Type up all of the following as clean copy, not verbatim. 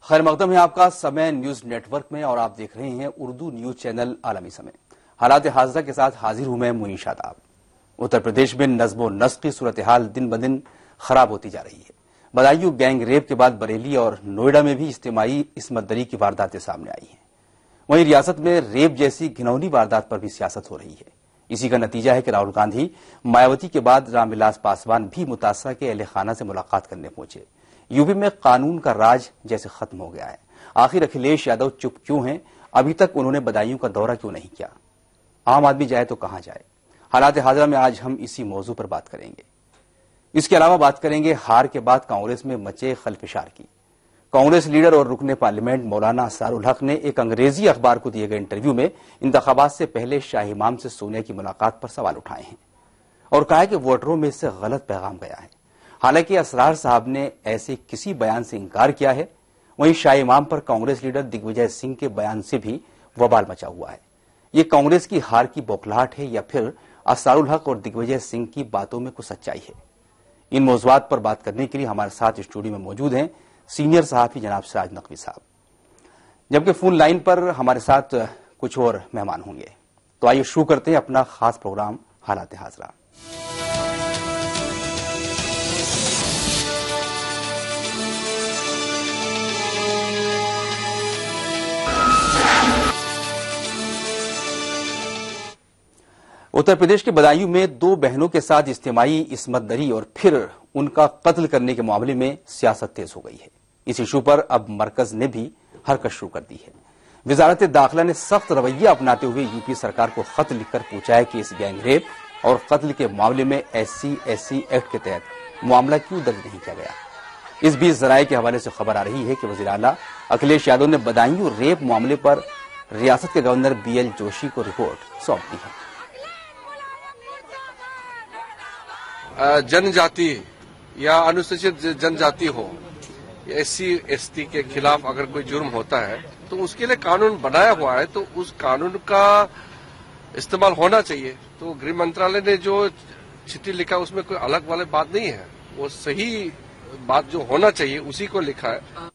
खैर मकदम है आपका समय न्यूज नेटवर्क में और आप देख रहे हैं उर्दू न्यूज चैनल आलमी समय। हालात हाजिरा के साथ हाजिर हूं मैं मुनीश आदाब। उत्तर प्रदेश में नज्म नस्क की सूरत हाल दिन ब दिन खराब होती जा रही है। बदायूं गैंग रेप के बाद बरेली और नोएडा में भी इज्तिमाई इस्मत दरी की वारदातें सामने आई हैं। वहीं रियासत में रेप जैसी घिनौनी वारदात पर भी सियासत हो रही है। इसी का नतीजा है कि राहुल गांधी मायावती के बाद रामविलास पासवान भी मुतासरा के अहले खाना से मुलाकात करने पहुंचे। यूपी में कानून का राज जैसे खत्म हो गया है। आखिर अखिलेश यादव चुप क्यों हैं? अभी तक उन्होंने बदायूं का दौरा क्यों नहीं किया? आम आदमी जाए तो कहां जाए? हालात हाजिरा में आज हम इसी मौजू पर बात करेंगे। इसके अलावा बात करेंगे हार के बाद कांग्रेस में मचे खलफिशार की। कांग्रेस लीडर और रुकने पार्लियामेंट मौलाना असरारुल हक ने एक अंग्रेजी अखबार को दिए गए इंटरव्यू में इंतखाबात से पहले शाह इमाम से सोनिया की मुलाकात पर सवाल उठाए हैं और कहा है कि वोटरों में इससे गलत पैगाम गया है। हालांकि असरार साहब ने ऐसे किसी बयान से इंकार किया है। वहीं शाह इमाम पर कांग्रेस लीडर दिग्विजय सिंह के बयान से भी बवाल मचा हुआ है। ये कांग्रेस की हार की बौखलाहट है या फिर असरारुल हक और दिग्विजय सिंह की बातों में कुछ सच्चाई है? इन मौजूआत पर बात करने के लिए हमारे साथ स्टूडियो में मौजूद हैं सीनियर सहाफी जनाब सिराज नकवी साहब, जबकि फोन लाइन पर हमारे साथ कुछ और मेहमान होंगे। तो आइए शुरू करते हैं अपना खास प्रोग्राम हालात हाजिरा। उत्तर प्रदेश के बदायूं में दो बहनों के साथ इज्तिमाई इस्मत दरी और फिर उनका कत्ल करने के मामले में सियासत तेज हो गई है। इस इशू पर अब मरकज ने भी हरकत शुरू कर दी है। वजारत दाखिला ने सख्त रवैया अपनाते हुए यूपी सरकार को खत लिखकर पूछा है कि इस गैंग रेप और कत्ल के मामले में SC/SC एक्ट के तहत मामला क्यों दर्ज नहीं किया गया। इस बीच जराये के हवाले से खबर आ रही है कि वजीर आला अखिलेश यादव ने बदायूं रेप मामले पर रियासत के गवर्नर BL जोशी को रिपोर्ट सौंप दी है। जनजाति या अनुसूचित जनजाति हो, SC/ST के खिलाफ अगर कोई जुर्म होता है तो उसके लिए कानून बनाया हुआ है, तो उस कानून का इस्तेमाल होना चाहिए। तो गृह मंत्रालय ने जो चिट्ठी लिखा उसमें कोई अलग वाली बात नहीं है, वो सही बात जो होना चाहिए उसी को लिखा है।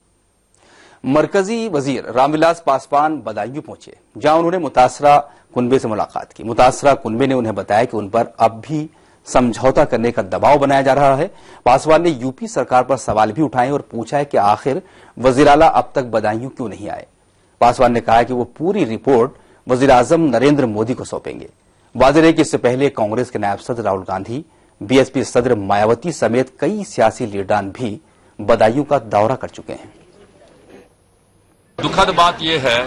मरकजी वजीर रामविलास पासवान बदायूं पहुंचे, जहां उन्होंने मुतासरा कुनबे से मुलाकात की। मुतासरा कुनबे ने उन्हें बताया कि उन पर अब भी समझौता करने का दबाव बनाया जा रहा है। पासवान ने यूपी सरकार पर सवाल भी उठाए और पूछा है कि आखिर वजीर आला अब तक बदायूं क्यों नहीं आए। पासवान ने कहा कि वो पूरी रिपोर्ट वजीर आजम नरेंद्र मोदी को सौंपेंगे। वाज़ेह है कि इससे पहले कांग्रेस के नायब सदर राहुल गांधी, BSP सदर मायावती समेत कई सियासी लीडरान भी बदायूं का दौरा कर चुके हैं। दुखद बात यह है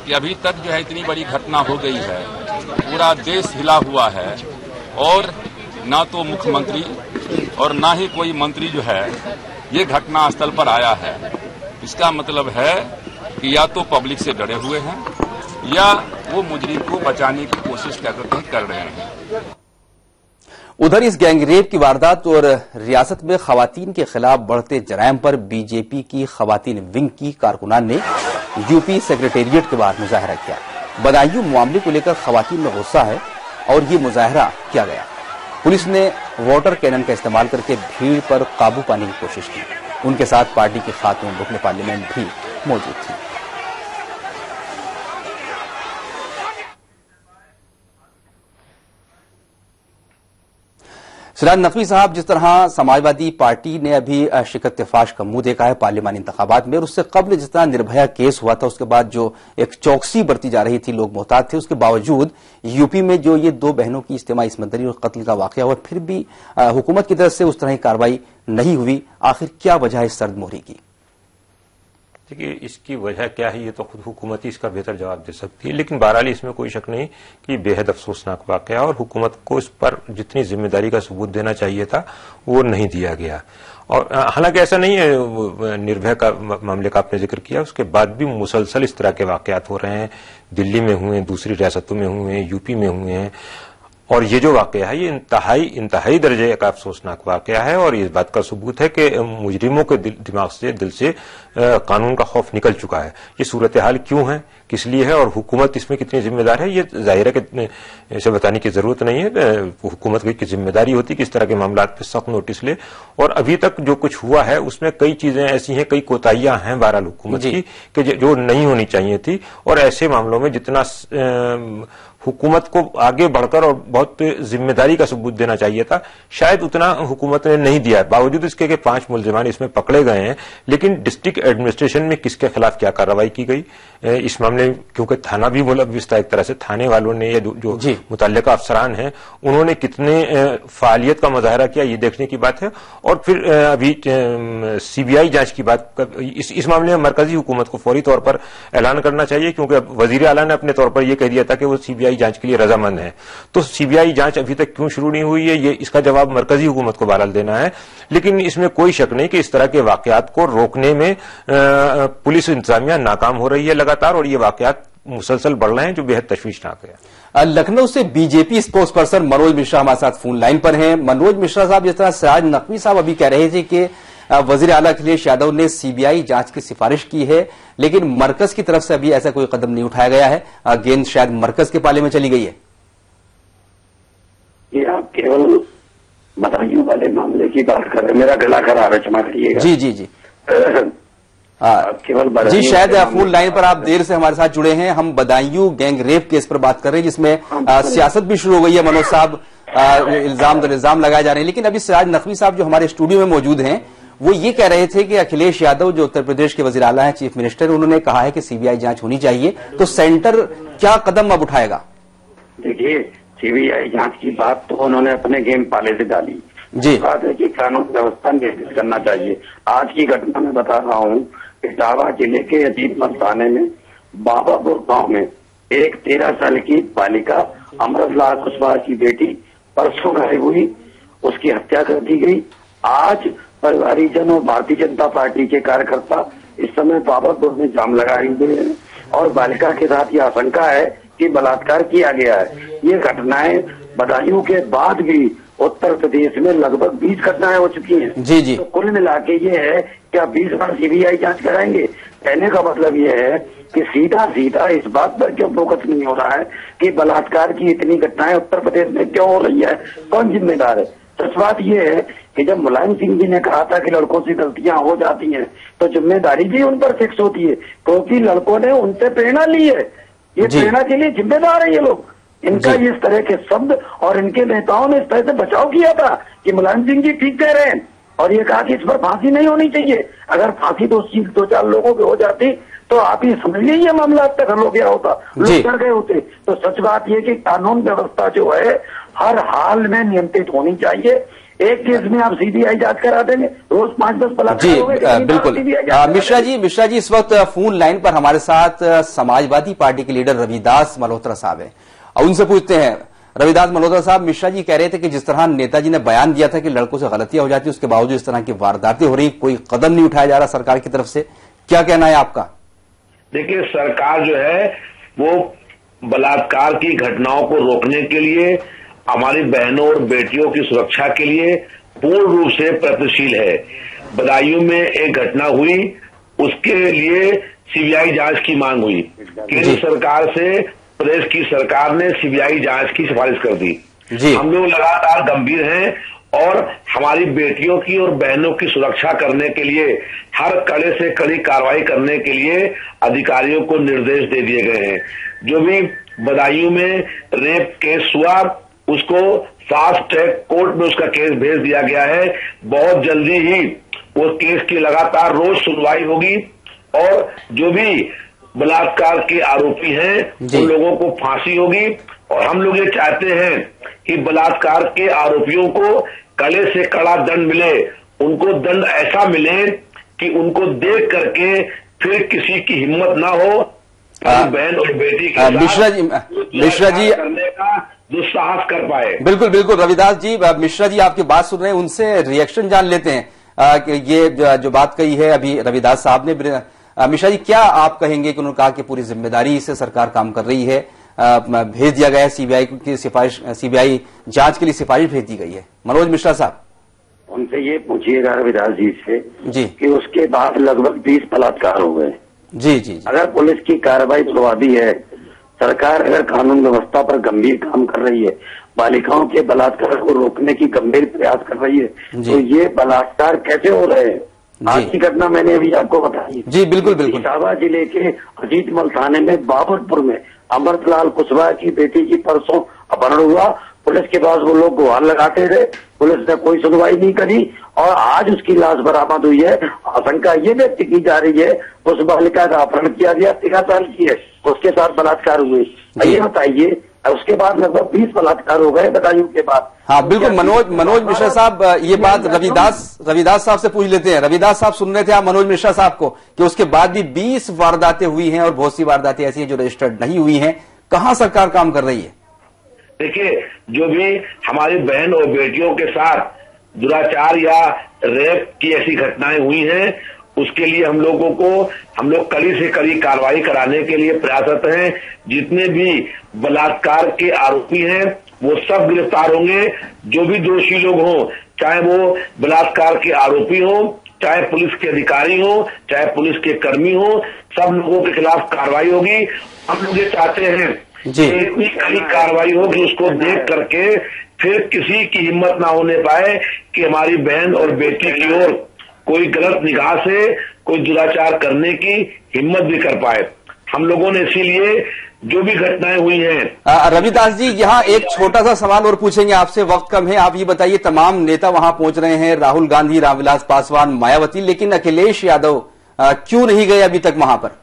कि अभी तक जो है इतनी बड़ी घटना हो गई है, पूरा देश हिला हुआ है और ना तो मुख्यमंत्री और ना ही कोई मंत्री जो है ये घटना स्थल पर आया है। इसका मतलब है कि या तो पब्लिक से डरे हुए हैं या वो मुजरिम को बचाने की कोशिश कर रहे हैं। उधर इस गैंग रेप की वारदात और रियासत में खवातीन के खिलाफ बढ़ते जराइम पर BJP की खवातीन विंग की कारकुनान ने यूपी सेक्रेटेरिएट के बाहर मुजाहरा किया। बदायूं मामले को लेकर खवातीन में गुस्सा है और ये मुजाहरा किया गया। पुलिस ने वाटर कैनन का इस्तेमाल करके भीड़ पर काबू पाने की कोशिश की। उनके साथ पार्टी की खातून रुकने पार्लियामेंट भी मौजूद थी। सिराज नकवी साहब, जिस तरह समाजवादी पार्टी ने अभी शिकत-ए-फाश का मुंह देखा है पार्लियामानी इंतखाबात में, और उससे कबल जिस तरह निर्भया केस हुआ था उसके बाद जो एक चौकसी बरती जा रही थी, लोग मोहतात थे, उसके बावजूद यूपी में जो ये दो बहनों की इज्तिमाई इस्मत दरी और कत्ल का वाकया हुआ, फिर भी हुकूमत की तरफ से उस तरह की कार्रवाई नहीं हुई। आखिर क्या वजह है इस सर्द मोहरी की? देखिए, इसकी वजह क्या है ये तो खुद हुकूमत ही इसका बेहतर जवाब दे सकती है, लेकिन बहरहाल इसमें कोई शक नहीं कि बेहद अफसोसनाक वाकया और हुकूमत को इस पर जितनी जिम्मेदारी का सबूत देना चाहिए था वो नहीं दिया गया। और हालांकि ऐसा नहीं है, निर्भया का मामले का आपने जिक्र किया, उसके बाद भी मुसलसल इस तरह के वाकयात हो रहे हैं। दिल्ली में हुए, दूसरी रियासतों में हुए, यूपी में हुए हैं और ये जो वाकया है ये इंतहाई दर्जे का अफसोसनाक वाकया है और इस बात का सबूत है कि मुजरिमों के दिमाग से, दिल से कानून का खौफ निकल चुका है। ये सूरत हाल क्यों है, किस लिए है और हुकूमत इसमें कितनी जिम्मेदार है, ये जाहिर है कि इसे बताने की जरूरत नहीं है। हुकूमत की जिम्मेदारी होती कि इस तरह के मामला पर सख्त नोटिस ले। और अभी तक जो कुछ हुआ है उसमें कई चीजें ऐसी हैं, कई कोताहियां हैं बहरहाल हुकूमत की कि जो नहीं होनी चाहिए थी। और ऐसे मामलों में जितना हुकूमत को आगे बढ़कर और बहुत जिम्मेदारी का सबूत देना चाहिए था, शायद उतना हुकूमत ने नहीं दिया। बावजूद इसके कि 5 मुलजिमान इसमें पकड़े गए हैं, लेकिन डिस्ट्रिक्ट एडमिनिस्ट्रेशन में किसके खिलाफ क्या कार्रवाई की गई इस मामले में, क्योंकि थाना भी मुलव्विस था एक तरह से, थाने वालों ने या जो मुतल्लिका अफसरान हैं उन्होंने कितने फालियत का मुजाहरा किया ये देखने की बात है। और फिर अभी सीबीआई जांच की बात, इस मामले में मरकजी हुकूमत को फौरी तौर पर ऐलान करना चाहिए, क्योंकि वजीर आला ने अपने तौर पर यह कह दिया था कि वो सीबीआई जांच के लिए रजामंद है। तो सीबीआई जांच अभी तक क्यों शुरू नहीं हुई है, ये इसका जवाब मरकजी हुकूमत को बहरहाल देना है। लेकिन इसमें कोई शक नहीं कि इस तरह के वाकयात को रोकने में पुलिस इंतजामिया नाकाम हो रही है लगातार, और ये वाकयात मुसलसल बढ़ रहे हैं जो बेहद तशवीशनाक है। लखनऊ से BJP spokes person Manoj Mishra हमारे साथ फोन लाइन पर हैं। मनोज मिश्रा साहब, जिस तरह सिराज नकवी साहब अभी कह रहे थे कि वजीर आला अखिलेश यादव ने सीबीआई जांच की सिफारिश की है, लेकिन मरकज की तरफ से अभी ऐसा कोई कदम नहीं उठाया गया है, गेंद शायद मरकज के पाले में चली गई है। ये आप केवल बदायूं वाले मामले की बात कर रहे हैं, मेरा गला खराब है, क्षमा करिएगा। जी जी जी केवल जी, शायद फोन लाइन पर आप देर से हमारे साथ जुड़े हैं। हम बदायूं गैंग रेप केस पर बात कर रहे हैं, जिसमें सियासत भी शुरू हो गई है। मनोज साहब, इल्जाम लगाए जा रहे हैं, लेकिन अभी सिराज नकवी साहब जो हमारे स्टूडियो में मौजूद हैं वो ये कह रहे थे कि अखिलेश यादव जो उत्तर प्रदेश के वजीर आला हैं, चीफ मिनिस्टर, उन्होंने कहा है कि सीबीआई जांच होनी चाहिए, तो सेंटर क्या कदम अब उठाएगा? देखिए, सीबीआई जांच की बात तो उन्होंने अपने गेम पाले से डाली जी। बात है कि कानून व्यवस्था निर्देश करना चाहिए। आज की घटना में बता रहा हूँ, इटावा जिले के अजीतमल थाने में बाबापुर गांव में एक 13 साल की बालिका अमृतलाल कुशवाहा की बेटी परसों गायब हुई, उसकी हत्या कर दी गई। आज परिवारीजन और भारतीय जनता पार्टी के कार्यकर्ता इस समय बाबापुर में जाम लगाए हुए हैं और बालिका के साथ यह आशंका है कि बलात्कार किया गया है। ये घटनाएं बदायूं के बाद भी उत्तर प्रदेश में लगभग 20 घटनाएं हो चुकी हैं। जी जी। तो कुल मिला के ये है क्या 20 बार सीबीआई जांच कराएंगे? कहने का मतलब ये है कि सीधा सीधा इस बात पर क्यों फोकस नहीं हो रहा है कि बलात्कार की इतनी घटनाएं उत्तर प्रदेश में क्यों हो रही है, कौन जिम्मेदार है? सच बात यह है कि जब मुलायम सिंह जी ने कहा था कि लड़कों से गलतियां हो जाती हैं, तो जिम्मेदारी भी उन पर फिक्स होती है, क्योंकि लड़कों ने उनसे प्रेरणा ली है। ये प्रेरणा के लिए जिम्मेदार है ये लोग। इनका इस तरह के शब्द और इनके नेताओं ने इस तरह से बचाव किया था कि मुलायम सिंह जी ठीक कह रहे हैं, और ये कहा कि इस पर फांसी नहीं होनी चाहिए। अगर फांसी 2-4 लोगों की हो जाती तो आप ही समझ लीजिए ये मामला अब तक हल हो गया होता, लोग डर गए होते। तो सच बात ये कि कानून व्यवस्था जो है हर हाल में नियंत्रित होनी चाहिए। एक केस में आप सीबीआई जांच करा देंगे, रोज 5-10 बलात्कार हो गए। बिल्कुल। मिश्रा जी इस वक्त फोन लाइन पर हमारे साथ समाजवादी पार्टी के लीडर रविदास मल्होत्रा साहब हैं, और उनसे पूछते हैं। रविदास मल्होत्रा साहब, मिश्रा जी कह रहे थे कि जिस तरह नेताजी ने बयान दिया था कि लड़कों से गलतियां हो जाती, उसके बावजूद इस तरह की वारदातें हो रही, कोई कदम नहीं उठाया जा रहा सरकार की तरफ से, क्या कहना है आपका? देखिए, सरकार जो है वो बलात्कार की घटनाओं को रोकने के लिए, हमारी बहनों और बेटियों की सुरक्षा के लिए पूर्ण रूप से प्रयत्नशील है। बदायूं में एक घटना हुई, उसके लिए सीबीआई जांच की मांग हुई। केंद्र सरकार से प्रदेश की सरकार ने सीबीआई जांच की सिफारिश कर दी। हम लोग लगातार गंभीर हैं और हमारी बेटियों की और बहनों की सुरक्षा करने के लिए हर कड़े से कड़ी कार्रवाई करने के लिए अधिकारियों को निर्देश दे दिए गए हैं। जो भी बदायूं में रेप केस हुआ उसको फास्ट ट्रैक कोर्ट में उसका केस भेज दिया गया है। बहुत जल्दी ही उस केस की लगातार रोज सुनवाई होगी और जो भी बलात्कार के आरोपी हैं उन लोगों को फांसी होगी। और हम लोग ये चाहते हैं कि बलात्कार के आरोपियों को कड़े से कड़ा दंड मिले, उनको दंड ऐसा मिले कि उनको देख करके फिर किसी की हिम्मत ना हो बहन और बेटी के मिश्रा जी करने का दुस्साहस कर पाए। बिल्कुल बिल्कुल। रविदास जी, मिश्रा जी आपकी बात सुन रहे हैं, उनसे रिएक्शन जान लेते हैं कि ये जो बात कही है अभी रविदास साहब ने। मिश्रा जी, क्या आप कहेंगे कि उन्होंने कहा कि पूरी जिम्मेदारी से सरकार काम कर रही है, भेज दिया गया है, सीबीआई की सिफारिश, सीबीआई जांच के लिए सिफारिश भेज दी गई है। मनोज मिश्रा साहब, उनसे ये पूछिएगा रविदास जी से जी कि उसके बाद लगभग 20 बलात्कार हो गए। जी जी जी। अगर पुलिस की कार्रवाई प्रभावी है, सरकार अगर कानून व्यवस्था पर गंभीर काम कर रही है, बालिकाओं के बलात्कार को रोकने की गंभीर प्रयास कर रही है, तो ये बलात्कार कैसे हो रहे हैं? आज की घटना मैंने अभी आपको बताई। जी बिल्कुल बिल्कुल। इटावा जिले के अजीतमल थाने में बाबरपुर में अमृतलाल कुशवाहा की बेटी की परसों अपहरण हुआ। पुलिस के पास वो लोग गुहार लगाते थे, पुलिस ने कोई सुनवाई नहीं करी और आज उसकी लाश बरामद हुई है। आशंका ये व्यक्त की जा रही है उस बालिका का अपहरण किया गया, 13 साल की है, उसके साथ बलात्कार हुए। ये बताइए, उसके बाद लगभग 20 बलात्कार हो गए बदायूं के बाद। हाँ बिल्कुल। मनोज मिश्रा साहब, ये बात रविदास साहब से पूछ लेते हैं। रविदास साहब, सुन रहे थे आप मनोज मिश्रा साहब को कि उसके बाद भी 20 वारदातें हुई हैं और बहुत सी वारदातें ऐसी हैं जो रजिस्टर्ड नहीं हुई हैं। कहां सरकार काम कर रही है? देखिए, जो भी हमारी बहन और बेटियों के साथ दुराचार या रेप की ऐसी घटनाएं हुई हैं, उसके लिए हम लोग कड़ी से कड़ी कार्रवाई कराने के लिए प्रयासरत हैं। जितने भी बलात्कार के आरोपी हैं वो सब गिरफ्तार होंगे। जो भी दोषी लोग हों, चाहे वो बलात्कार के आरोपी हों, चाहे पुलिस के अधिकारी हों, चाहे पुलिस के कर्मी हों, सब लोगों के खिलाफ कार्रवाई होगी। हम लोग ये चाहते हैं कि इतनी कड़ी कार्रवाई हो कि उसको देख करके फिर किसी की हिम्मत ना होने पाए कि हमारी बहन और बेटी की ओर कोई गलत निगाह से कोई दुराचार करने की हिम्मत भी कर पाए। हम लोगों ने इसीलिए जो भी घटनाएं हुई हैं। रविदास जी, यहाँ एक छोटा सा सवाल और पूछेंगे आपसे, वक्त कम है। आप ये बताइए, तमाम नेता वहां पहुंच रहे हैं, राहुल गांधी, रामविलास पासवान, मायावती, लेकिन अखिलेश यादव क्यों नहीं गए अभी तक वहां पर?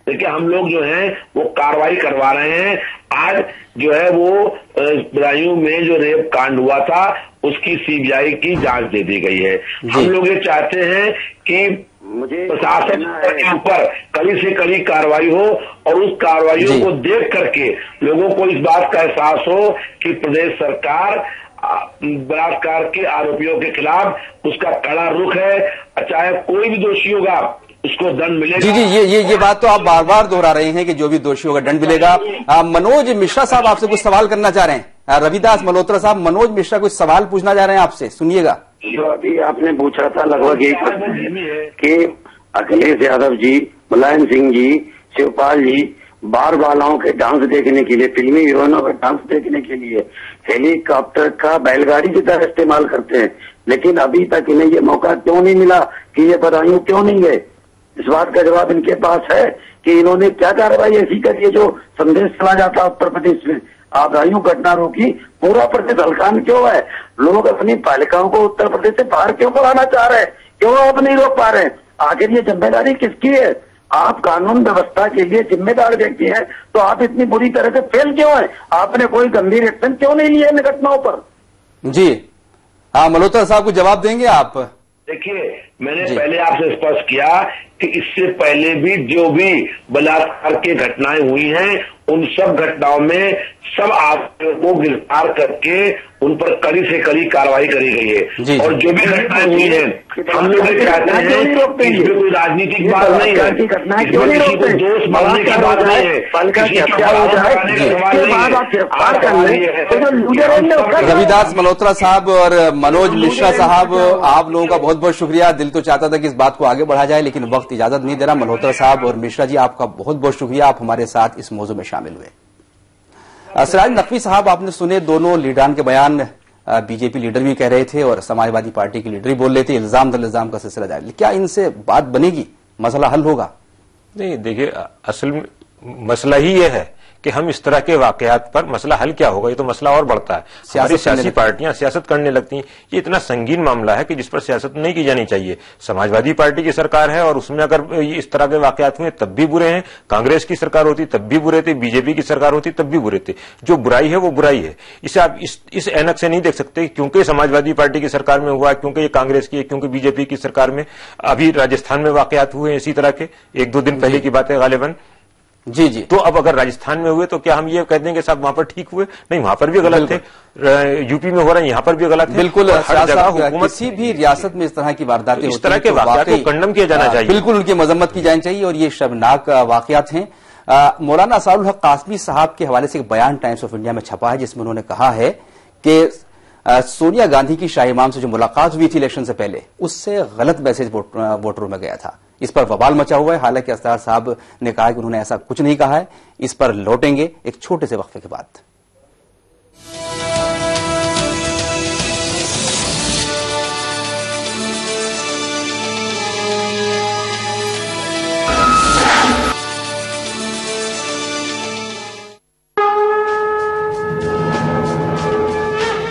देखिए, हम लोग जो हैं वो कार्रवाई करवा रहे हैं। आज जो है वो बदायूं में जो रेप कांड हुआ था उसकी सीबीआई की जांच दे दी गई है। हम लोग ये चाहते हैं कि प्रशासन के ऊपर कड़ी से कड़ी कार्रवाई हो और उस कार्रवाइयों को देख करके लोगों को इस बात का एहसास हो कि प्रदेश सरकार बलात्कार के आरोपियों के खिलाफ उसका कड़ा रुख है। चाहे कोई भी दोषी होगा उसको दंड मिलेगा। जी जी, ये बात तो आप बार बार दोहरा रहे हैं कि जो भी दोषी होगा दंड मिलेगा। मनोज मिश्रा साहब आपसे कुछ सवाल करना चाह रहे हैं। रविदास मल्होत्रा साहब, मनोज मिश्रा कुछ सवाल पूछना चाह रहे हैं आपसे, सुनिएगा। जो अभी आपने पूछा था लगभग एक कि अखिलेश यादव जी, मुलायम सिंह जी, शिवपाल जी बार बालाओं के डांस देखने के लिए, फिल्मी हीरोइनों का डांस देखने के लिए हेलीकॉप्टर का बैलगाड़ी की तरह इस्तेमाल करते हैं, लेकिन अभी तक इन्हें ये मौका क्यों नहीं मिला कि ये बदायूं क्यों नहीं गए? इस बात का जवाब इनके पास है कि इन्होंने क्या कार्रवाई ऐसी करी है जो संदेश चला जाता उत्तर प्रदेश में। बदायूं घटना रोकी, पूरा प्रदेश हल्कान क्यों है? लोग अपनी बालिकाओं को उत्तर प्रदेश से बाहर क्यों बुलाना चाह रहे हैं? क्यों आप नहीं रोक पा रहे हैं? आखिर ये जिम्मेदारी किसकी है? आप कानून व्यवस्था के लिए जिम्मेदार व्यक्ति हैं, तो आप इतनी बुरी तरह से फेल क्यों हैं? आपने कोई गंभीर एक्शन क्यों नहीं लिया इन घटनाओं पर? जी हाँ, मल्होत्रा साहब को जवाब देंगे आप? देखिए, मैंने पहले आपसे स्पष्ट किया कि इससे पहले भी जो भी बलात्कार की घटनाएं हुई हैं उन सब घटनाओं में सब आरोपियों को गिरफ्तार करके उन पर कड़ी से कड़ी कार्रवाई करी गई है। और जो भी घटनाएं हुई हैं हम लोग चाहते हैं कि इसमें कोई राजनीतिक बात नहीं है, इसमें किसी को दोष मानने की बात नहीं है। रविदास मल्होत्रा साहब और मनोज मिश्रा साहब, आप लोगों का बहुत बहुत शुक्रिया। दिल तो चाहता था कि इस बात को आगे बढ़ा जाए, लेकिन वक्त इजाजत नहीं दे रहा। मल्होत्रा साहब और मिश्रा जी, आपका बहुत बहुत शुक्रिया, आप हमारे साथ इस मौजू में शामिल हुए। सिराज नकवी साहब, आपने सुने दोनों लीडरान के बयान। बीजेपी लीडर भी कह रहे थे और समाजवादी पार्टी के लीडर भी बोल रहे थे, इल्जाम दल इल्जाम का सिलसिला जारी। क्या इनसे बात बनेगी, मसला हल होगा? नहीं, देखिए, असल मसला ही यह है कि हम इस तरह के वाकयात पर मसला हल क्या होगा, ये तो मसला और बढ़ता है। सियासी पार्टियां सियासत करने लगती हैं। ये इतना संगीन मामला है कि जिस पर सियासत नहीं की जानी चाहिए। समाजवादी पार्टी की सरकार है और उसमें अगर इस तरह के वाकयात हुए तब भी बुरे हैं। कांग्रेस की सरकार होती तब भी बुरे थे, बीजेपी की सरकार होती तब भी बुरे थे। जो बुराई है वो बुराई है। इसे आप इस ऐनक से नहीं देख सकते क्योंकि समाजवादी पार्टी की सरकार में हुआ, क्योंकि ये कांग्रेस की, क्योंकि बीजेपी की सरकार में। अभी राजस्थान में वाकयात हुए इसी तरह के, 1-2 दिन पहले की बात है गालिबन। जी जी। तो अब अगर राजस्थान में हुए तो क्या हम ये कहते हैं कि साहब वहां पर ठीक हुए? नहीं, वहां पर भी गलत थे। यूपी में हो रहा है, यहाँ पर भी गलत है। बिल्कुल, हर जगह हुकूमत, किसी भी रियासत में इस तरह की वारदातें होती हैं, इस तरह के वाकयात को कंडम किया जाना चाहिए, बिल्कुल उनकी मजम्मत की जानी चाहिए और ये शर्मनाक वाकयात हैं। मौलाना असारुल हक कासमी साहब के हवाले से एक बयान टाइम्स ऑफ इंडिया में छपा है, जिसमें उन्होंने कहा है कि सोनिया गांधी की शाही इमाम से जो मुलाकात हुई थी इलेक्शन से पहले, उससे गलत मैसेज वोटरों में गया था। इस पर बवाल मचा हुआ है। हालांकि असरार साहब ने कहा कि उन्होंने ऐसा कुछ नहीं कहा है। इस पर लौटेंगे एक छोटे से वक्फे के बाद।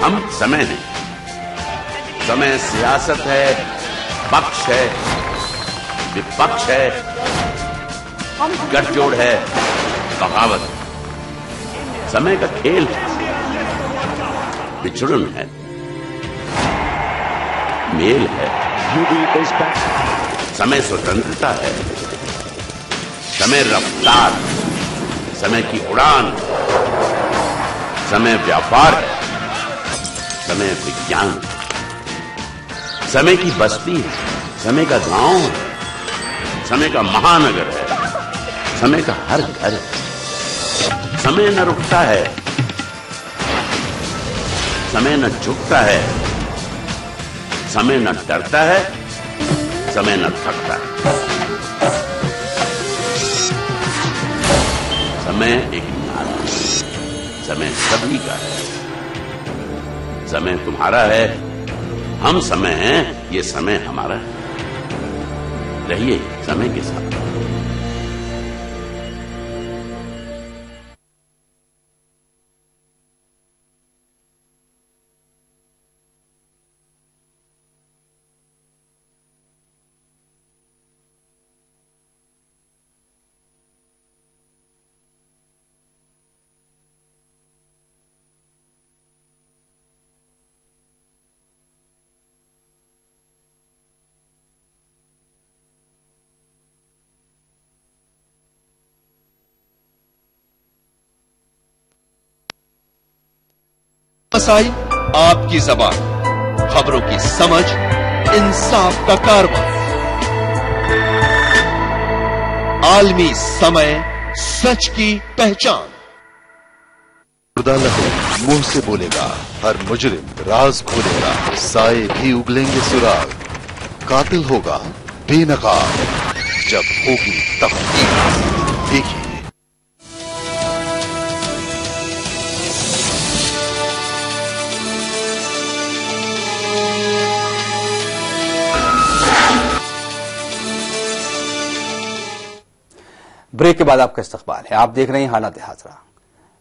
हम समय हैं, समय सियासत है, पक्ष है, विपक्ष है, गठजोड़ है, बगावत है। समय का खेल है, विचुड़न है, मेल है। समय स्वतंत्रता है, समय रफ्तार, समय की उड़ान, समय व्यापार है, समय विज्ञान, समय की बस्ती है, समय का गांव है, समय का महानगर है, समय का हर घर है। समय न रुकता है, समय न झुकता है, समय न डरता है, समय न थकता है। समय एक नारा है, समय सभी का है। समय तुम्हारा है, हम समय हैं, ये समय हमारा है। रहिए समय के साथ। मसाई आपकी जबान, खबरों की समझ, इंसाफ का कारवां। आलमी समय, सच की पहचान। अदालत मुंह से बोलेगा, हर मुजरिम राज खोलेगा, साए भी उगलेंगे सुराग, कातिल होगा बेनकाब जब होगी तहकीक। देखिए ब्रेक के बाद आपका इस्तकबाल है। आप देख रहे हैं हालात हाजरा।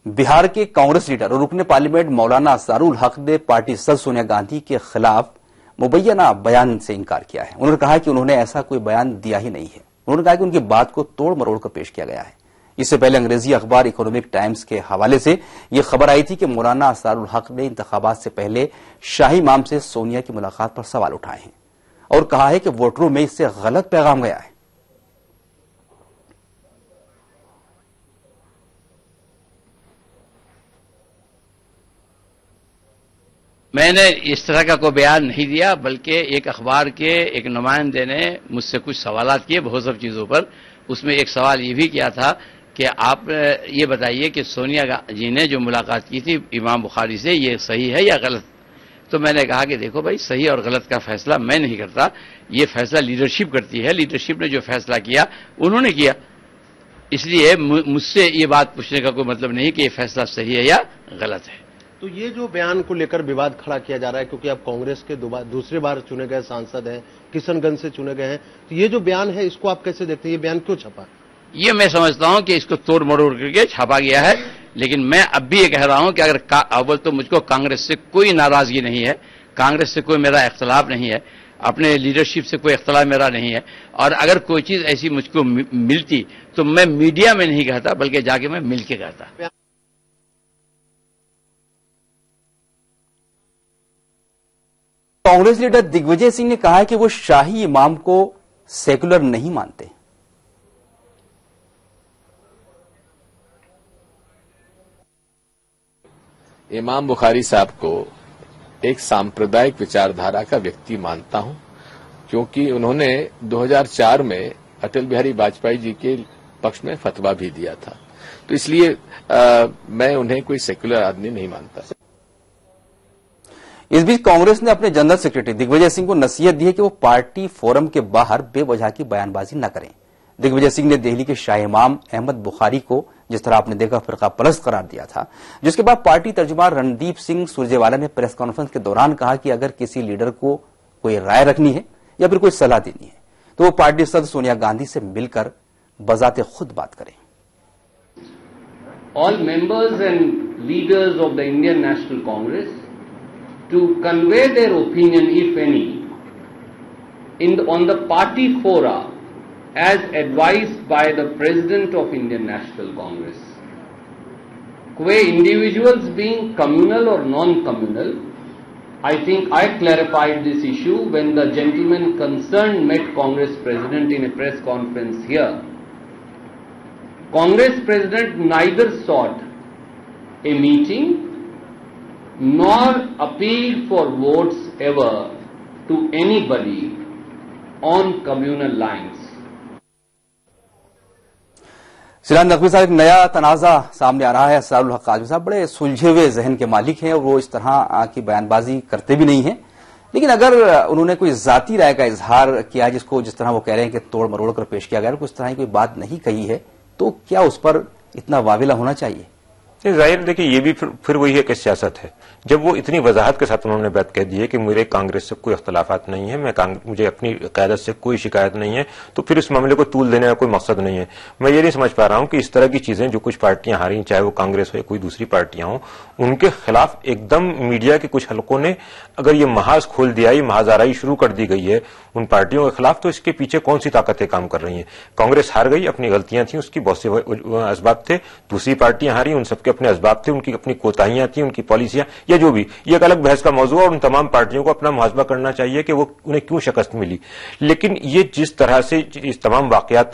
बिहार के कांग्रेस लीडर और रुकने पार्लियामेंट मौलाना असारुल हक ने पार्टी सदस्य सोनिया गांधी के खिलाफ मुबैना बयान से इनकार किया है। उन्होंने कहा कि उन्होंने ऐसा कोई बयान दिया ही नहीं है। उन्होंने कहा कि उनकी बात को तोड़ मरोड़ कर पेश किया गया है। इससे पहले अंग्रेजी अखबार इकोनॉमिक टाइम्स के हवाले से यह खबर आई थी कि मौलाना असारुल हक ने इंतखाबात से पहले शाही इमाम से सोनिया की मुलाकात पर सवाल उठाए हैं और कहा है कि वोटरों में इससे गलत पैगाम गया है। मैंने इस तरह का कोई बयान नहीं दिया, बल्कि एक अखबार के एक नुमाइंदे ने मुझसे कुछ सवालात किए बहुत सब चीजों पर। उसमें एक सवाल ये भी किया था कि आप ये बताइए कि सोनिया जी ने जो मुलाकात की थी इमाम बुखारी से, ये सही है या गलत। तो मैंने कहा कि देखो भाई, सही और गलत का फैसला मैं नहीं करता, ये फैसला लीडरशिप करती है। लीडरशिप ने जो फैसला किया उन्होंने किया, इसलिए मुझसे ये बात पूछने का कोई मतलब नहीं कि ये फैसला सही है या गलत है। तो ये जो बयान को लेकर विवाद खड़ा किया जा रहा है, क्योंकि आप कांग्रेस के दूसरी बार चुने गए सांसद हैं, किशनगंज से चुने गए हैं, तो ये जो बयान है इसको आप कैसे देखते हैं? ये बयान क्यों छपा? ये मैं समझता हूं कि इसको तोड़ मरोड़ करके छापा गया है। लेकिन मैं अब भी ये कह रहा हूं कि अगर अव्वल तो मुझको कांग्रेस से कोई नाराजगी नहीं है, कांग्रेस से कोई मेरा इख्तलाफ नहीं है, अपने लीडरशिप से कोई इख्तलाफ मेरा नहीं है। और अगर कोई चीज ऐसी मुझको मिलती तो मैं मीडिया में नहीं कहता, बल्कि जाके मैं मिल के कहता। कांग्रेस लीडर दिग्विजय सिंह ने कहा है कि वो शाही इमाम को सेकुलर नहीं मानते। इमाम बुखारी साहब को एक सांप्रदायिक विचारधारा का व्यक्ति मानता हूं, क्योंकि उन्होंने 2004 में अटल बिहारी वाजपेयी जी के पक्ष में फतवा भी दिया था। तो इसलिए मैं उन्हें कोई सेक्युलर आदमी नहीं मानता। इस बीच कांग्रेस ने अपने जनरल सेक्रेटरी दिग्विजय सिंह को नसीहत दी है कि वो पार्टी फोरम के बाहर बेवजह की बयानबाजी न करें। दिग्विजय सिंह ने दिल्ली के शाही इमाम अहमद बुखारी को जिस तरह आपने देखा फिरका परस्त करार दिया था, जिसके बाद पार्टी तर्जुमान रणदीप सिंह सुरजेवाला ने प्रेस कॉन्फ्रेंस के दौरान कहा कि अगर किसी लीडर को कोई राय रखनी है या फिर कोई सलाह देनी है तो वो पार्टी सदस्य सोनिया गांधी से मिलकर बजाते खुद बात करें। All members and leaders of the Indian National Congress to convey their opinion, if any, on the party fora as advised by the President of Indian National Congress. Qua individuals being communal or non-communal, I think I clarified this issue when the gentleman concerned met Congress President in a press conference here. Congress President neither sought a meeting nor appealed for votes ever to anybody on communal lines. Siraj Naqvi साहब, एक नया तनाजा सामने आ रहा है। असरारुल हक आजमी साहब बड़े सुलझे हुए जहन के मालिक हैं और वो इस तरह की बयानबाजी करते भी नहीं हैं, लेकिन अगर उन्होंने कोई जाती राय का इजहार किया जिसको जिस तरह वो कह रहे हैं कि तोड़ मरोड़ कर पेश किया गया, उस तरह की कोई बात नहीं कही है, तो क्या उस पर इतना वाविला होना चाहिए? जाहिर देखिए ये भी फिर वही है कि सियासत है। जब वो इतनी वजाहत के साथ उन्होंने बात कह दी है कि मेरे कांग्रेस से कोई इख्तलाफात नहीं है, मुझे अपनी क़यादत से कोई शिकायत नहीं है, तो फिर इस मामले को तूल देने का कोई मकसद नहीं है। मैं ये नहीं समझ पा रहा हूं कि इस तरह की चीजें जो कुछ पार्टियां हारी, चाहे वो कांग्रेस हो या कोई दूसरी पार्टियां हो, उनके खिलाफ एकदम मीडिया के कुछ हलकों ने अगर ये महाज खोल दिया, ये महाजाराई शुरू कर दी गई है उन पार्टियों के खिलाफ, तो इसके पीछे कौन सी ताकतें काम कर रही हैं? कांग्रेस हार गई, अपनी गलतियां थी, उसकी बहुत से असबाब थे। दूसरी पार्टियां हारी, उन सबके अपने असबाब थे, उनकी अपनी कोताहियां थी, उनकी पॉलिसियां या जो भी, ये एक अलग बहस का मौजूद है और उन तमाम पार्टियों को अपना मुहासबा करना चाहिए कि वो उन्हें क्यों शिकस्त मिली। लेकिन ये जिस तरह से इस तमाम वाकयात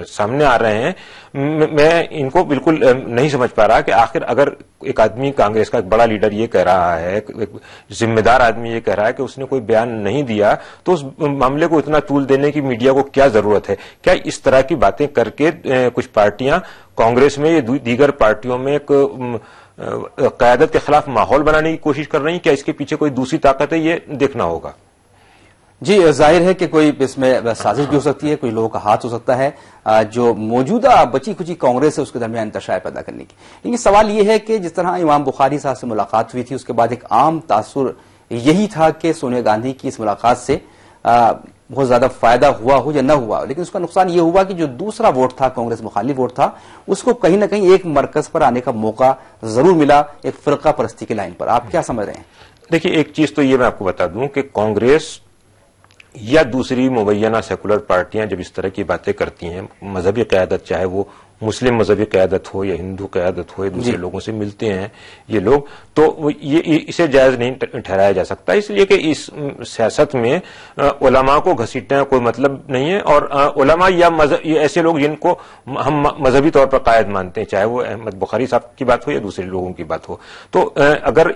सामने आ रहे हैं, मैं इनको बिल्कुल नहीं समझ पा रहा कि आखिर अगर एक आदमी, कांग्रेस का एक बड़ा लीडर ये कह रहा है, एक जिम्मेदार आदमी ये कह रहा है कि उसने कोई बयान नहीं दिया, तो उस मामले को इतना तूल देने की मीडिया को क्या जरूरत है? क्या इस तरह की बातें करके कुछ पार्टियां कांग्रेस में या दीगर पार्टियों में एक क़यादत के खिलाफ माहौल बनाने की कोशिश कर रही हैं? क्या इसके पीछे कोई दूसरी ताकत है? ये देखना होगा। जी, जाहिर है कि कोई इसमें साजिश भी हो सकती है, कोई लोगों का हाथ हो सकता है जो मौजूदा बची खुची कांग्रेस है उसके दरमियान इंतशार पैदा करने की। लेकिन सवाल यह है कि जिस तरह इमाम बुखारी साहब से मुलाकात हुई थी, उसके बाद एक आम तासुर यही था कि सोनिया गांधी की इस मुलाकात से बहुत ज्यादा फायदा हुआ हो या न हुआ, लेकिन उसका नुकसान यह हुआ कि जो दूसरा वोट था, कांग्रेस मुखालिफ वोट था, उसको कहीं ना कहीं एक मरकज पर आने का मौका जरूर मिला, एक फिरका परस्ती की लाइन पर। आप क्या समझ रहे हैं? देखिए, एक चीज तो ये मैं आपको बता दूं कि कांग्रेस या दूसरी मुबैना सेकुलर पार्टियां जब इस तरह की बातें करती हैं, मजहबी क़यादत, चाहे वो मुस्लिम मजहबी क़यादत हो या हिंदू क़यादत हो, या दूसरे लोगों से मिलते हैं ये लोग, तो ये इसे जायज नहीं ठहराया जा सकता। इसलिए कि इस सियासत में उलमा को घसीटने का कोई मतलब नहीं है, और उलमा या ये ऐसे लोग जिनको हम मजहबी तौर पर कायद मानते हैं, चाहे वो अहमद बुखारी साहब की बात हो या दूसरे लोगों की बात हो, तो अगर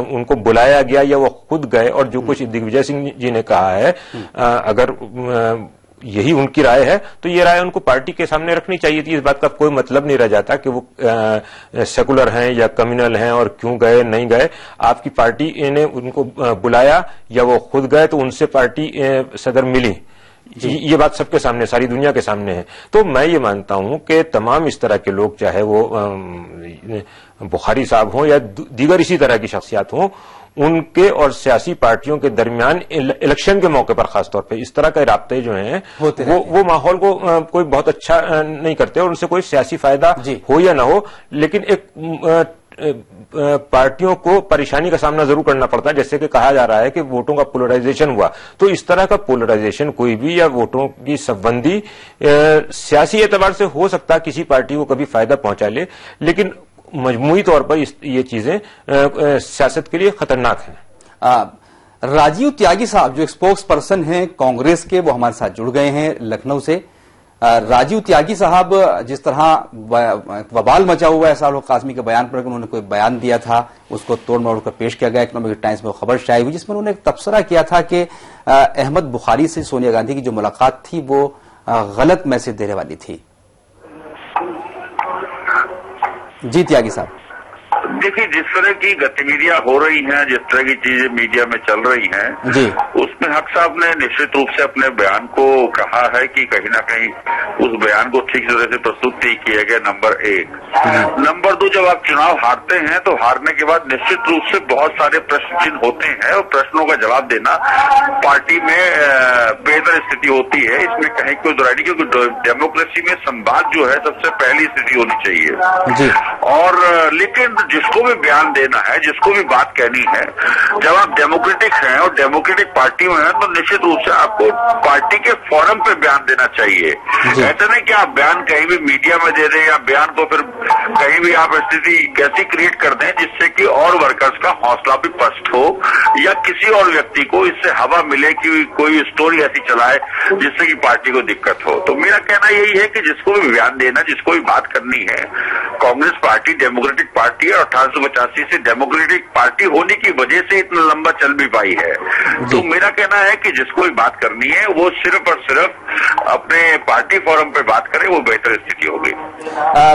उनको बुलाया गया या वो खुद गए, और जो कुछ दिग्विजय सिंह जी ने कहा है, अगर यही उनकी राय है तो ये राय उनको पार्टी के सामने रखनी चाहिए थी। इस बात का कोई मतलब नहीं रह जाता कि वो सेकुलर हैं या कम्युनल हैं और क्यों गए नहीं गए। आपकी पार्टी ने उनको बुलाया या वो खुद गए तो उनसे पार्टी सदर मिली, ये बात सबके सामने, सारी दुनिया के सामने है। तो मैं ये मानता हूं कि तमाम इस तरह के लोग, चाहे वो बुखारी साहब हों या दीगर इसी तरह की शख्सियात हों, उनके और सियासी पार्टियों के दरमियान इलेक्शन के मौके पर खासतौर पे इस तरह के राब्ते जो हैं वो माहौल को कोई बहुत अच्छा नहीं करते, और उनसे कोई सियासी फायदा हो या ना हो, लेकिन एक पार्टियों को परेशानी का सामना जरूर करना पड़ता है। जैसे कि कहा जा रहा है कि वोटों का पोलराइजेशन हुआ, तो इस तरह का पोलराइजेशन कोई भी या वोटों की सबबंदी सियासी एतबार से हो सकता है किसी पार्टी को कभी फायदा पहुंचा ले, लेकिन मजमूई तौर पर ये चीजें सियासत के लिए खतरनाक हैं। राजीव त्यागी साहब जो स्पोक्स पर्सन हैं कांग्रेस के, वो हमारे साथ जुड़ गए हैं लखनऊ से। राजीव त्यागी साहब, जिस तरह बवाल मचा हुआ है असरारुल हक आज़मी के बयान पर, उन्होंने कोई बयान दिया था, उसको तोड़ मरोड़ कर पेश किया गया। इकोनॉमिक टाइम्स में खबर शायद हुई जिसमें उन्होंने तबसरा किया था कि अहमद बुखारी से सोनिया गांधी की जो मुलाकात थी वो गलत मैसेज देने वाली थी। जी त्यागी साहब। देखिए, जिस तरह की गतिविधियां हो रही हैं, जिस तरह की चीजें मीडिया में चल रही हैं जी, उसमें हक साहब ने निश्चित रूप से अपने बयान को कहा है कि कहीं ना कहीं उस बयान को ठीक तरह से प्रस्तुत नहीं किया गया, नंबर 1। नंबर 2, जब आप चुनाव हारते हैं तो हारने के बाद निश्चित रूप से बहुत सारे प्रश्न चिन्ह होते हैं और प्रश्नों का जवाब देना पार्टी में बेहतर स्थिति होती है, इसमें कहीं कोई दुराई नहीं, क्योंकि डेमोक्रेसी में संवाद जो है सबसे पहली स्थिति होनी चाहिए जी। और लेकिन जिसको भी बयान देना है, जिसको भी बात कहनी है, जब आप डेमोक्रेटिक हैं और डेमोक्रेटिक पार्टी में हैं तो निश्चित रूप से आपको पार्टी के फोरम पे बयान देना चाहिए। ऐसा नहीं कि आप बयान कहीं भी मीडिया में दे दें या बयान को फिर कहीं भी आप स्थिति कैसी क्रिएट कर दें जिससे कि और वर्कर्स का हौसला भी पस्त हो या किसी और व्यक्ति को इससे हवा मिले कि कोई स्टोरी ऐसी चलाए जिससे कि पार्टी को दिक्कत हो। तो मेरा कहना यही है कि जिसको भी बयान देना, जिसको भी बात करनी है, कांग्रेस पार्टी डेमोक्रेटिक पार्टी है और 1885 से डेमोक्रेटिक पार्टी होने की वजह से इतना लंबा चल भी पाई है। तो मेरा कहना है कि जिसको भी बात करनी है वो सिर्फ और सिर्फ अपने पार्टी फोरम पे बात करे, वो बेहतर स्थिति होगी।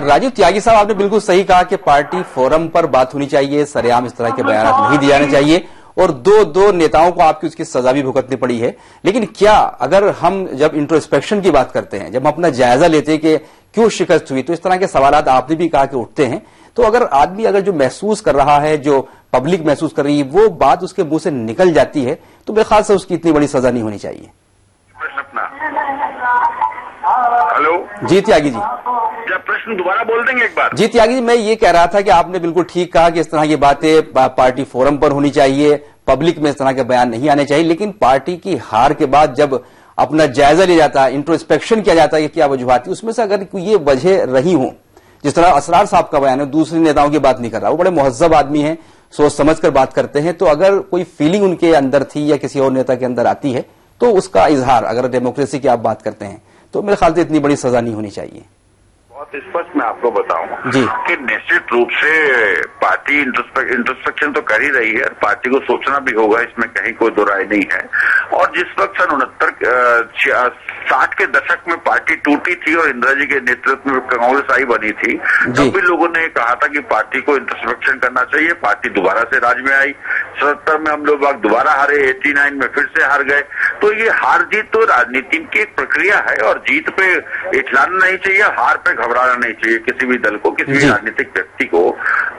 राजीव त्यागी साहब, आपने बिल्कुल सही कहा कि पार्टी फोरम पर बात होनी चाहिए, सरेआम इस तरह के बयान नहीं दिए जाने चाहिए और दो नेताओं को आपकी उसकी सजा भी भुगतनी पड़ी है। लेकिन क्या अगर हम जब इंट्रोस्पेक्शन की बात करते हैं, जब हम अपना जायजा लेते हैं कि क्यों शिकस्त हुई, तो इस तरह के सवालात आपने भी कहा कि उठते हैं, तो अगर आदमी अगर जो महसूस कर रहा है, जो पब्लिक महसूस कर रही है, वो बात उसके मुंह से निकल जाती है, तो मेरे ख्याल से उसकी इतनी बड़ी सजा नहीं होनी चाहिए। हेलो जी त्यागी जी, क्या प्रश्न दोबारा बोल देंगे एक बार? जी त्यागी जी, मैं ये कह रहा था कि आपने बिल्कुल ठीक कहा कि इस तरह की बातें पार्टी फोरम पर होनी चाहिए, पब्लिक में इस तरह के बयान नहीं आने चाहिए, लेकिन पार्टी की हार के बाद जब अपना जायजा लिया जाता है, इंट्रोस्पेक्शन किया जाता है कि क्या वजूहात थी, उसमें से अगर ये वजह रही हो, जिस तरह असरार साहब का बयान है, दूसरे नेताओं की बात नहीं कर रहा, वो बड़े मुहज्जब आदमी हैं, सोच समझ कर बात करते हैं, तो अगर कोई फीलिंग उनके अंदर थी या किसी और नेता के अंदर आती है तो उसका इजहार, अगर डेमोक्रेसी की आप बात करते हैं, तो मेरे ख्याल से इतनी बड़ी सजा नहीं होनी चाहिए। बहुत स्पष्ट मैं आपको बताऊं कि निश्चित रूप से पार्टी इंट्रोस्पेक्शन तो कर ही रही है, पार्टी को सोचना भी होगा, इसमें कहीं कोई दो राय नहीं है। और जिस वक्त सन 60 के दशक में पार्टी टूटी थी और इंदिरा जी के नेतृत्व में कांग्रेस आई बनी थी, तब भी लोगों ने कहा था कि पार्टी को इंट्रोस्पेक्शन करना चाहिए। पार्टी दोबारा से राज में आई, 77 में हम लोग दोबारा हारे, 89 में फिर से हार गए। तो ये हार जीत तो राजनीति की एक प्रक्रिया है और जीत पे इठलाना नहीं चाहिए, हार पे घबराना नहीं चाहिए किसी भी दल को, किसी भी राजनीतिक व्यक्ति को।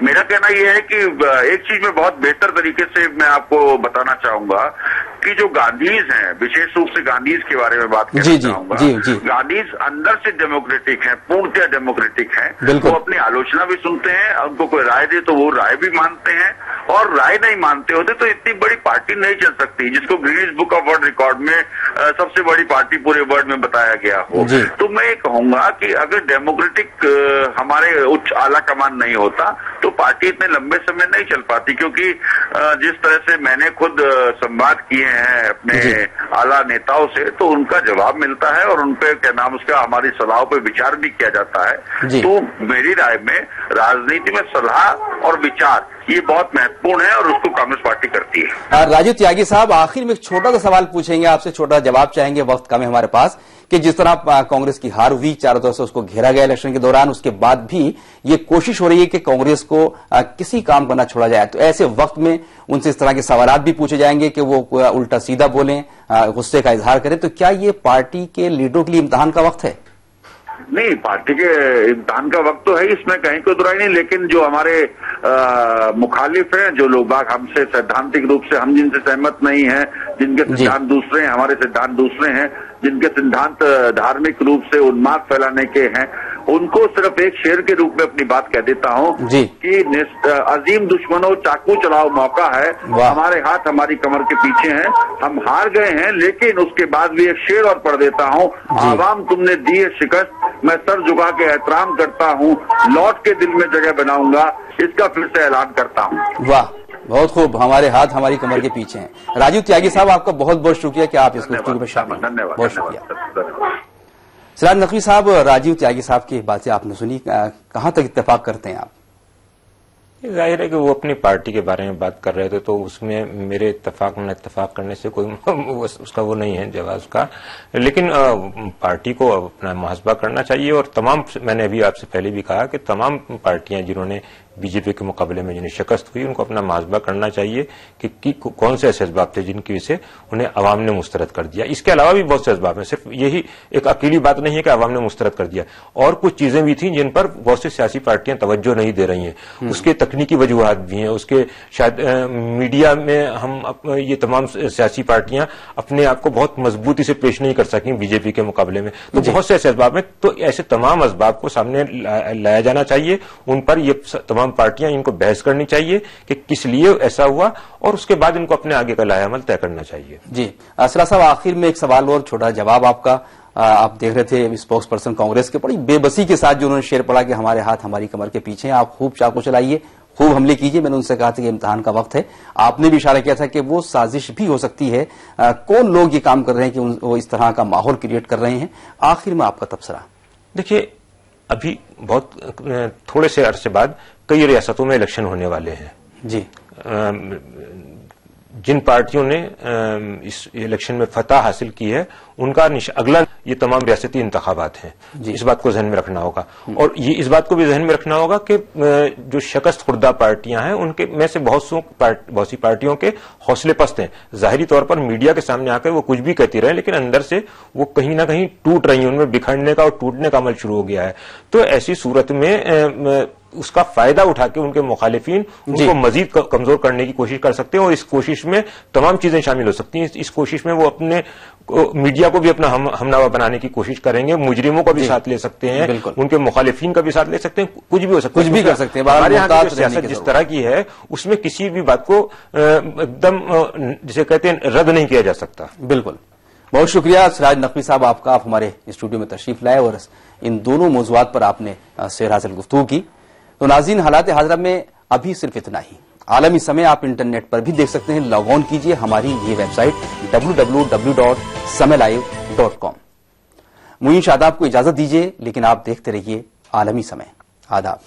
मेरा कहना यह है कि एक चीज में बहुत बेहतर तरीके से मैं आपको बताना चाहूंगा कि जो गांधीज हैं, विशेष रूप से गांधीज के बारे में बात करना चाहूंगा, गांधीज अंदर से डेमोक्रेटिक हैं, पूर्णतः डेमोक्रेटिक हैं। वो अपनी आलोचना भी सुनते हैं, उनको कोई राय दे तो वो राय भी मानते हैं, और राय नहीं मानते होते तो इतनी बड़ी पार्टी नहीं चल सकती जिसको Guinness book of world record में सबसे बड़ी पार्टी पूरे वर्ल्ड में बताया गया हो। तो मैं ये कहूंगा कि अगर डेमोक्रेटिक हमारे उच्च आला कमान नहीं होता तो पार्टी इतने लंबे समय नहीं चल पाती, क्योंकि जिस तरह से मैंने खुद संवाद किए हैं अपने आला नेताओं से, तो उनका जवाब मिलता है और उनपे क्या नाम उसका हमारी सलाहों पे विचार भी किया जाता है। तो मेरी राय में राजनीति में सलाह और विचार ये बहुत महत्वपूर्ण है और उसको कांग्रेस पार्टी करती है। राजीव त्यागी साहब, आखिर में एक छोटा सा सवाल पूछेंगे आपसे, छोटा जवाब चाहेंगे, वक्त कम है हमारे पास, कि जिस तरह कांग्रेस की हार हुई, चारों तरफ से उसको घेरा गया इलेक्शन के दौरान, उसके बाद भी ये कोशिश हो रही है कि कांग्रेस को किसी काम पर न छोड़ा जाए, तो ऐसे वक्त में उनसे इस तरह के सवालात भी पूछे जाएंगे कि वो उल्टा सीधा बोलें, गुस्से का इजहार करें, तो क्या ये पार्टी के लीडरों के लिए इम्तिहान का वक्त है? नहीं, पार्टी के इम्तिहान का वक्त तो है, इसमें कहीं कोई दुराई नहीं, लेकिन जो हमारे मुखालिफ हैं, जो लोग बाग हमसे सैद्धांतिक रूप से हम जिनसे सहमत नहीं हैं, जिनके सिद्धांत दूसरे हैं, हमारे सिद्धांत दूसरे हैं, जिनके सिद्धांत धार्मिक रूप से उन्माद फैलाने के हैं, उनको सिर्फ एक शेर के रूप में अपनी बात कह देता हूं कि अजीम दुश्मनों चाकू चलाओ मौका है, हमारे हाथ हमारी कमर के पीछे हैं, हम हार गए हैं, लेकिन उसके बाद भी एक शेर और पढ़ देता हूं, आवाम तुमने दी है शिकस्त, मैं सर झुका के एहतराम करता हूं, लौट के दिल में जगह बनाऊंगा, इसका फिर से ऐलान करता हूं। वाह, बहुत खूब, हमारे हाथ हमारी कमर के पीछे हैं। राजीव त्यागी साहब, आपका बहुत बहुत शुक्रिया कि आप इस गुफ्तगू में शामिल, धन्यवाद, बहुत शुक्रिया। सिराज नकवी साहब, राजीव त्यागी साहब की बातें आपने सुनी, कहां तक इत्तेफाक करते हैं आप? जाहिर है कि वो अपनी पार्टी के बारे में बात कर रहे थे, तो उसमें मेरे इत्तेफाक न इत्तेफाक करने से कोई उसका वो नहीं है जवाब उसका। लेकिन पार्टी को अपना मुहासबा करना चाहिए और तमाम, मैंने अभी आपसे पहले भी कहा कि तमाम पार्टियां जिन्होंने बीजेपी के मुकाबले में जिन्हें शिकस्त हुई उनको अपना मुहासबा करना चाहिए कि कौन से ऐसे असबाब थे जिनकी वजह से उन्हें अवाम ने मुस्तरद कर दिया। इसके अलावा भी बहुत से असबाब हैं, सिर्फ यही एक अकेली बात नहीं है कि अवाम ने मुस्तरद कर दिया, और कुछ चीजें भी थी जिन पर बहुत सी सियासी पार्टियां तवज्जो नहीं दे रही हैं। उसके तकनीकी वजूहात भी हैं, उसके शायद मीडिया में हम ये तमाम सियासी पार्टियां अपने आप को बहुत मजबूती से पेश नहीं कर सकें बीजेपी के मुकाबले में, तो बहुत से ऐसे असबाब हैं। तो ऐसे तमाम असबाब को सामने लाया जाना चाहिए, उन पर ये तमाम पार्टियां इनको बहस करनी चाहिए कि किस लिए ऐसा हुआ, और उसके बाद इनको अपने आगे का लायामल तय करना चाहिए। जी असरा साहब, आखिर में एक सवाल और छोटा जवाब आपका। आप देख रहे थे स्पोक्स पर्सन कांग्रेस के, बड़ी बेबसी के साथ जो उन्होंने शेर पड़ा कि हमारे हाथ हमारी कमर के पीछे हैं, आप खूब चाकू चलाइए, खूब हमले कीजिए। मैंने उनसे कहा था कि इम्तिहान का वक्त है, आपने भी इशारा किया था कि वो साजिश भी हो सकती है। कौन लोग ये काम कर रहे हैं कि वो इस तरह का माहौल क्रिएट कर रहे हैं? आखिर में आपका तबसरा। देखिए, अभी बहुत थोड़े से अरसे बाद कई रियासतों में इलेक्शन होने वाले हैं जी। जिन पार्टियों ने इस इलेक्शन में फतह हासिल की है उनका अगला ये तमाम रियासती इंतखाबात हैं, इस बात को जहन में रखना होगा। और ये इस बात को भी जहन में रखना होगा कि जो शिकस्त खुर्दा पार्टियां हैं उनके में से बहुत सी पार्टियों के हौसले पस्त हैं। जाहिरी तौर पर मीडिया के सामने आकर वो कुछ भी कहती रहे, लेकिन अंदर से वो कहीं ना कहीं टूट रही हैं, उनमें बिखरने का और टूटने का अमल शुरू हो गया है। तो ऐसी सूरत में उसका फायदा उठा के उनके मुखालिफिन उनको मजीद कमजोर करने की कोशिश कर सकते हैं, और इस कोशिश में तमाम चीजें शामिल हो सकती हैं। इस कोशिश में वो अपने मीडिया को भी अपना हमनावा बनाने की कोशिश करेंगे, मुजरिमों को भी साथ ले सकते हैं, उनके मुखालिफिन का भी साथ ले सकते हैं, कुछ भी हो सकता है, कुछ भी कर सकते हैं। हमारे यहाँ की सियासत जिस तरह की है उसमें किसी भी बात को एकदम जिसे कहते हैं रद्द नहीं किया जा सकता। बिल्कुल, बहुत शुक्रिया सिराज नकवी साहब आपका, आप हमारे स्टूडियो में तशरीफ लाए और इन दोनों मौजूआत पर आपने सेर हासिल गुफ्तगू की। तो नाज़रीन, हालात हाज़िरा में अभी सिर्फ इतना ही। आलमी समय आप इंटरनेट पर भी देख सकते हैं, लॉग ऑन कीजिए हमारी ये वेबसाइट www.samaylive.com। मुईन शादाब को इजाजत दीजिए, लेकिन आप देखते रहिए आलमी समय। आदाब।